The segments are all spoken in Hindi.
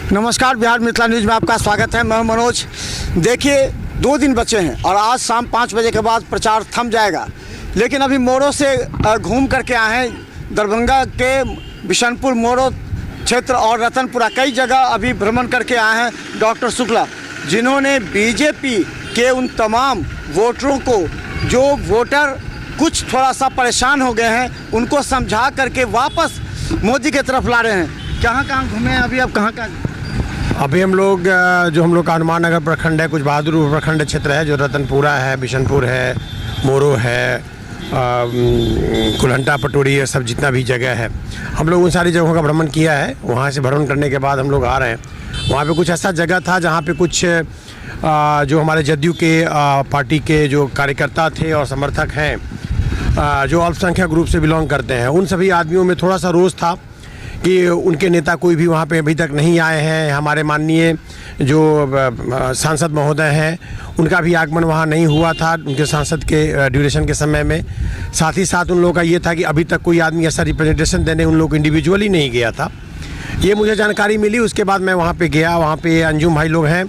नमस्कार, बिहार मिथिला न्यूज़ में आपका स्वागत है। मैं मनोज। देखिए, 2 दिन बचे हैं और आज शाम 5 बजे के बाद प्रचार थम जाएगा, लेकिन अभी मोड़ों से घूम करके आए हैं। दरभंगा के बिशनपुर मोड़ो क्षेत्र और रतनपुरा कई जगह अभी भ्रमण करके आए हैं डॉक्टर शुक्ला, जिन्होंने बीजेपी के उन तमाम वोटरों को, जो वोटर कुछ थोड़ा सा परेशान हो गए हैं, उनको समझा करके वापस मोदी की तरफ ला रहे हैं। कहाँ घूमे हैं अभी? अब कहाँ अभी हम लोग का हनुमान नगर प्रखंड है, कुछ बहादुरपुर प्रखंड क्षेत्र है, जो रतनपुरा है, बिशनपुर है, मोरो है, कुलहंटा पटोरी, ये सब जितना भी जगह है, हम लोग उन सारी जगहों का भ्रमण किया है। वहाँ से भ्रमण करने के बाद हम लोग आ रहे हैं। वहाँ पे कुछ ऐसा जगह था जहाँ पे कुछ जो हमारे जदयू के पार्टी के जो कार्यकर्ता थे और समर्थक हैं, जो अल्पसंख्यक ग्रुप से बिलोंग करते हैं, उन सभी आदमियों में थोड़ा सा रोष था कि उनके नेता कोई भी वहाँ पे अभी तक नहीं आए हैं। हमारे माननीय जो सांसद महोदय हैं, उनका भी आगमन वहाँ नहीं हुआ था उनके सांसद के ड्यूरेशन के समय में। साथ ही साथ उन लोगों का ये था कि अभी तक कोई आदमी ऐसा रिप्रेजेंटेशन देने उन लोग इंडिविजुअली नहीं गया था। ये मुझे जानकारी मिली, उसके बाद मैं वहाँ पे गया। वहाँ पे अंजुम भाई लोग हैं,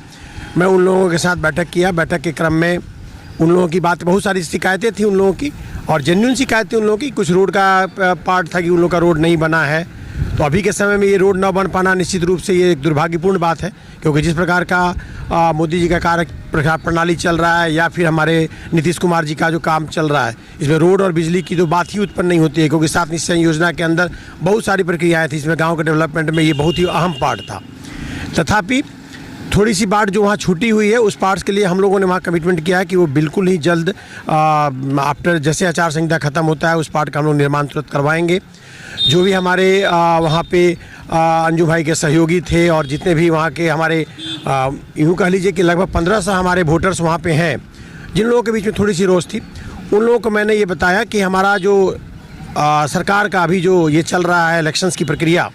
मैं उन लोगों के साथ बैठक किया। बैठक के क्रम में उन लोगों की बात, बहुत सारी शिकायतें थी उन लोगों की, और जेन्युइन शिकायतें उन लोगों की। कुछ रोड का पार्ट था कि उन लोगों का रोड नहीं बना है, तो अभी के समय में ये रोड न बन पाना निश्चित रूप से ये एक दुर्भाग्यपूर्ण बात है, क्योंकि जिस प्रकार का मोदी जी का कार्य प्रणाली चल रहा है, या फिर हमारे नीतीश कुमार जी का जो काम चल रहा है, इसमें रोड और बिजली की तो बात ही उत्पन्न नहीं होती है, क्योंकि 7 निश्चय योजना के अंदर बहुत सारी प्रक्रियाएँ थी। इसमें गाँव के डेवलपमेंट में ये बहुत ही अहम पार्ट था। तथापि थोड़ी सी बात जो वहाँ छूटी हुई है, उस पार्ट्स के लिए हम लोगों ने वहाँ कमिटमेंट किया है कि वो बिल्कुल ही जल्द आफ्टर जैसे आचार संहिता ख़त्म होता है, उस पार्ट का हम लोग निर्माण तुरंत करवाएंगे। जो भी हमारे वहाँ पे अंजू भाई के सहयोगी थे, और जितने भी वहाँ के हमारे यूँ कह लीजिए कि लगभग 1500 हमारे वोटर्स वहाँ पे हैं, जिन लोगों के बीच में थोड़ी सी रोष थी, उन लोगों को मैंने ये बताया कि हमारा जो सरकार का अभी जो ये चल रहा है इलेक्शंस की प्रक्रिया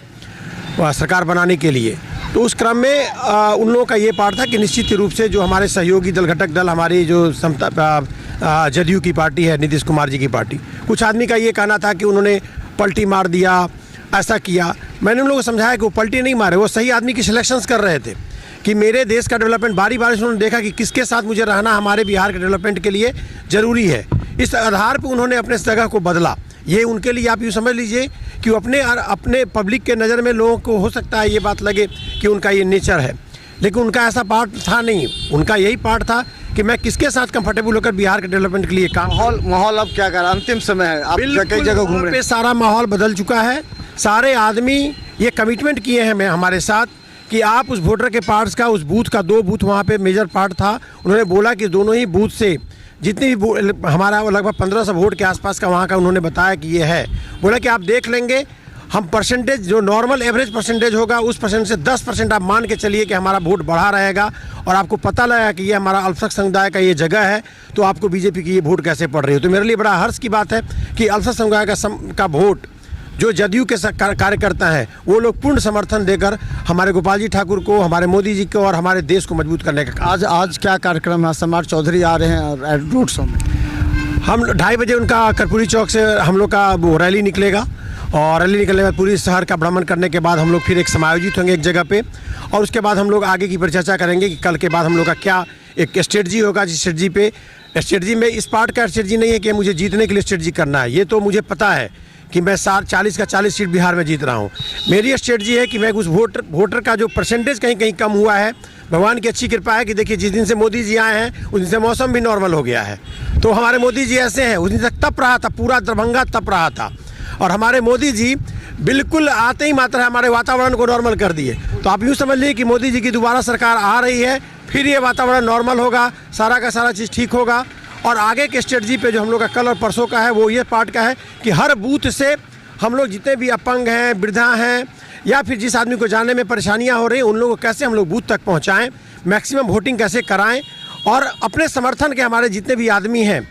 सरकार बनाने के लिए, तो उस क्रम में उन लोगों का ये पार्ट था कि निश्चित रूप से जो हमारे सहयोगी दल, घटक दल, हमारी जो जदयू की पार्टी है, नीतीश कुमार जी की पार्टी, कुछ आदमी का ये कहना था कि उन्होंने पलटी मार दिया, ऐसा किया। मैंने उन लोगों को समझाया कि वो पलटी नहीं मारे, वो सही आदमी की सिलेक्शंस कर रहे थे कि मेरे देश का डेवलपमेंट, बारी बारी से उन्होंने देखा कि किसके साथ मुझे रहना हमारे बिहार के डेवलपमेंट के लिए ज़रूरी है। इस आधार पर उन्होंने अपने जगह को बदला। ये उनके लिए आप यूँ समझ लीजिए कि अपने पब्लिक के नज़र में लोगों को हो सकता है ये बात लगे कि उनका ये नेचर है, लेकिन उनका ऐसा पार्ट था नहीं। उनका यही पार्ट था कि मैं किसके साथ कंफर्टेबल होकर बिहार के डेवलपमेंट के लिए काम। माहौल अब क्या कर रहा है? अंतिम समय है, आप कई जगह घूम रहे हैं। सारा माहौल बदल चुका है। सारे आदमी ये कमिटमेंट किए हैं हमारे साथ कि आप उस वोटर के पार्ट्स का, उस बूथ का, 2 बूथ वहाँ पे मेजर पार्ट था, उन्होंने बोला कि दोनों ही बूथ से जितनी भी हमारा लगभग 1500 वोट के आसपास का वहाँ का उन्होंने बताया कि ये है। बोला कि आप देख लेंगे, हम परसेंटेज जो नॉर्मल एवरेज परसेंटेज होगा, उस परसेंट से 10% आप मान के चलिए कि हमारा वोट बढ़ा रहेगा, और आपको पता लगा कि ये हमारा अल्पसंख्यक समुदाय का ये जगह है, तो आपको बीजेपी की ये वोट कैसे पड़ रही हो। तो मेरे लिए बड़ा हर्ष की बात है कि अल्पसंख्यक समुदाय का वोट जो जदयू के कार्यकर्ता हैं, वो लोग पूर्ण समर्थन देकर हमारे गोपाल जी ठाकुर को, हमारे मोदी जी को और हमारे देश को मजबूत करने का। आज क्या कार्यक्रम है? समार चौधरी आ रहे हैं रोड शो में। हम 2:30 बजे उनका कर्पूरी चौक से हम लोग का वो रैली निकलेगा, और रैली निकलने के बाद पूरी शहर का भ्रमण करने के बाद हम लोग फिर एक समायोजित होंगे एक जगह पे, और उसके बाद हम लोग आगे की परिचर्चा करेंगे कि कल के बाद हम लोग का क्या एक स्ट्रेटजी होगा। जिस स्ट्रेटजी में इस पार्ट का स्ट्रेटजी नहीं है कि मुझे जीतने के लिए स्ट्रेटजी करना है, ये तो मुझे पता है कि मैं 40 का 40 सीट बिहार में जीत रहा हूँ। मेरी स्ट्रेटजी है कि मैं उस वोटर का जो परसेंटेज कहीं कम हुआ है, भगवान की अच्छी कृपा है कि देखिए जिस दिन से मोदी जी आए हैं उस दिन से मौसम भी नॉर्मल हो गया है। तो हमारे मोदी जी ऐसे हैं, उस दिन तक तप रहा था, पूरा दरभंगा तप रहा था, और हमारे मोदी जी बिल्कुल आते ही मात्र हमारे वातावरण को नॉर्मल कर दिए। तो आप यूँ समझ लीजिए कि मोदी जी की दोबारा सरकार आ रही है, फिर ये वातावरण नॉर्मल होगा, सारा का सारा चीज़ ठीक होगा। और आगे के स्ट्रेटजी पे जो हम लोग का कल और परसों का है, वो ये पार्ट का है कि हर बूथ से हम लोग जितने भी अपंग हैं, वृद्धा हैं, या फिर जिस आदमी को जाने में परेशानियां हो रही हैं, उन लोगों को कैसे हम लोग बूथ तक पहुंचाएं, मैक्सिमम वोटिंग कैसे कराएं, और अपने समर्थन के हमारे जितने भी आदमी हैं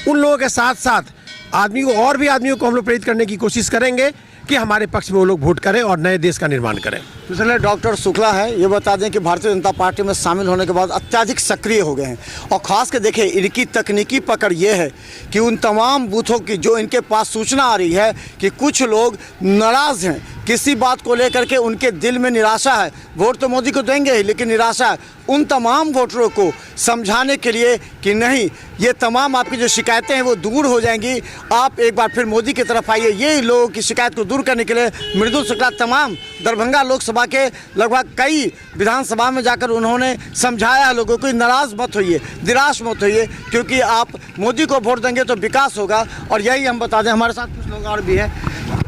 उन लोगों के साथ साथ और भी आदमियों को हम लोग प्रेरित करने की कोशिश करेंगे कि हमारे पक्ष में वो लोग वोट करें और नए देश का निर्माण करें। तो चलिए, डॉक्टर शुक्ला है, ये बता दें कि भारतीय जनता पार्टी में शामिल होने के बाद अत्यधिक सक्रिय हो गए हैं, और ख़ास कर देखिए इनकी तकनीकी पकड़ ये है कि उन तमाम बूथों की जो इनके पास सूचना आ रही है कि कुछ लोग नाराज़ हैं, किसी बात को लेकर के उनके दिल में निराशा है। वोट तो मोदी को देंगे ही, लेकिन निराशा है उन तमाम वोटरों को समझाने के लिए कि नहीं, ये तमाम आपकी जो शिकायतें हैं वो दूर हो जाएंगी। आप एक बार फिर मोदी की तरफ आइए। ये लोगों की शिकायत को दूर करने के लिए मृदुल शुक्ला तमाम दरभंगा लोकसभा के लगभग कई विधानसभा में जाकर उन्होंने समझाया है लोगों को, नाराज़ मत होइए, निराश मत होइए, क्योंकि आप मोदी को वोट देंगे तो विकास होगा। और यही हम बता दें, हमारे साथ कुछ लोग और भी हैं।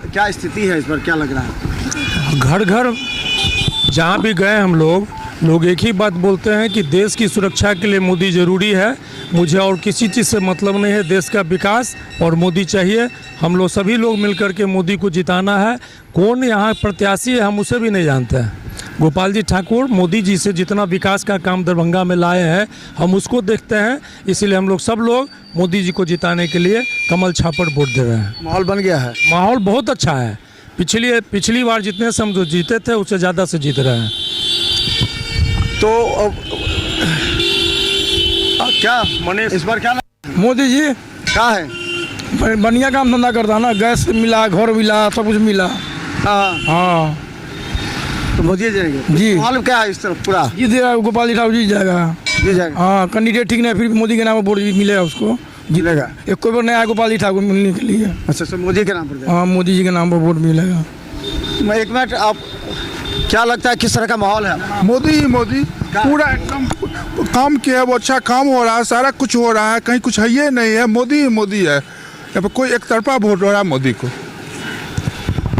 क्या स्थिति है इस बार, क्या लग रहा है? घर घर जहाँ भी गए हम लोग एक ही बात बोलते हैं कि देश की सुरक्षा के लिए मोदी ज़रूरी है। मुझे और किसी चीज़ से मतलब नहीं है, देश का विकास और मोदी चाहिए। हम लोग सभी लोग मिलकर के मोदी को जिताना है। कौन यहाँ प्रत्याशी है हम उसे भी नहीं जानते हैं। गोपाल जी ठाकुर मोदी जी से जितना विकास का काम दरभंगा में लाए हैं हम उसको देखते हैं, इसीलिए हम लोग सब लोग मोदी जी को जिताने के लिए कमल छापर वोट दे रहे हैं। माहौल बन गया है? माहौल बहुत अच्छा है। पिछली बार जितने से हम जो जीते थे उससे ज़्यादा से जीत रहे हैं। तो क्या मनीष इस बार क्या मोदी जी क्या है? बढ़िया काम धंधा करता ना, गैस मिला, घर मिला, सब कुछ मिला। हाँ हाँ तो मोदी जाएंगे जी। मालूम क्या है इस तरफ पूरा जी दे गोपाल जी ठाकुर जी जाएगा। जी जाएगा, हाँ कैंडिडेट ठीक नहीं, फिर भी मोदी के नाम पर वोट मिलेगा उसको, मिलेगा। एक कोई बार नहीं आया गोपाल जी ठाकुर मिलने के लिए। अच्छा सर, मोदी के नाम पर जाएगा। हाँ मोदी जी के नाम पर वोट मिलेगा। मैं एक मिनट, आप क्या लगता है किस तरह का माहौल है? मोदी पूरा एकदम काम किया है, वो अच्छा काम हो रहा है, सारा कुछ हो रहा है, कहीं कुछ है ये नहीं है, मोदी है। यहाँ पर कोई एक तरफा वोट हो रहा है मोदी को।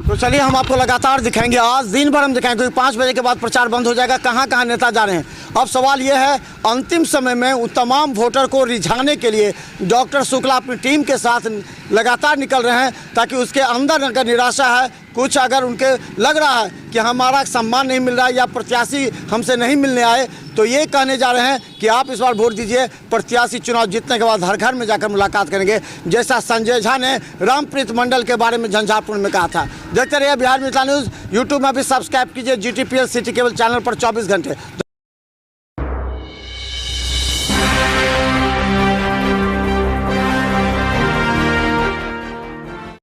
तो चलिए हम आपको लगातार दिखाएंगे, आज दिन भर हम दिखाएंगे, क्योंकि 5 बजे के बाद प्रचार बंद हो जाएगा। कहाँ कहाँ नेता जा रहे हैं। अब सवाल ये है, अंतिम समय में उन तमाम वोटर को रिझाने के लिए डॉक्टर शुक्ला अपनी टीम के साथ लगातार निकल रहे हैं, ताकि उसके अंदर अगर निराशा है, कुछ अगर उनके लग रहा है कि हमारा सम्मान नहीं मिल रहा है या प्रत्याशी हमसे नहीं मिलने आए, तो ये कहने जा रहे हैं कि आप इस बार वोट दीजिए। प्रत्याशी चुनाव जीतने के बाद हर घर में जाकर मुलाकात करेंगे, जैसा संजय झा ने रामप्रीत मंडल के बारे में झंझारपुर में कहा था। देखते रहिए बिहार मिथिला न्यूज़। यूट्यूब में भी सब्सक्राइब कीजिए GTPL सिटी केबल चैनल पर 24 घंटे।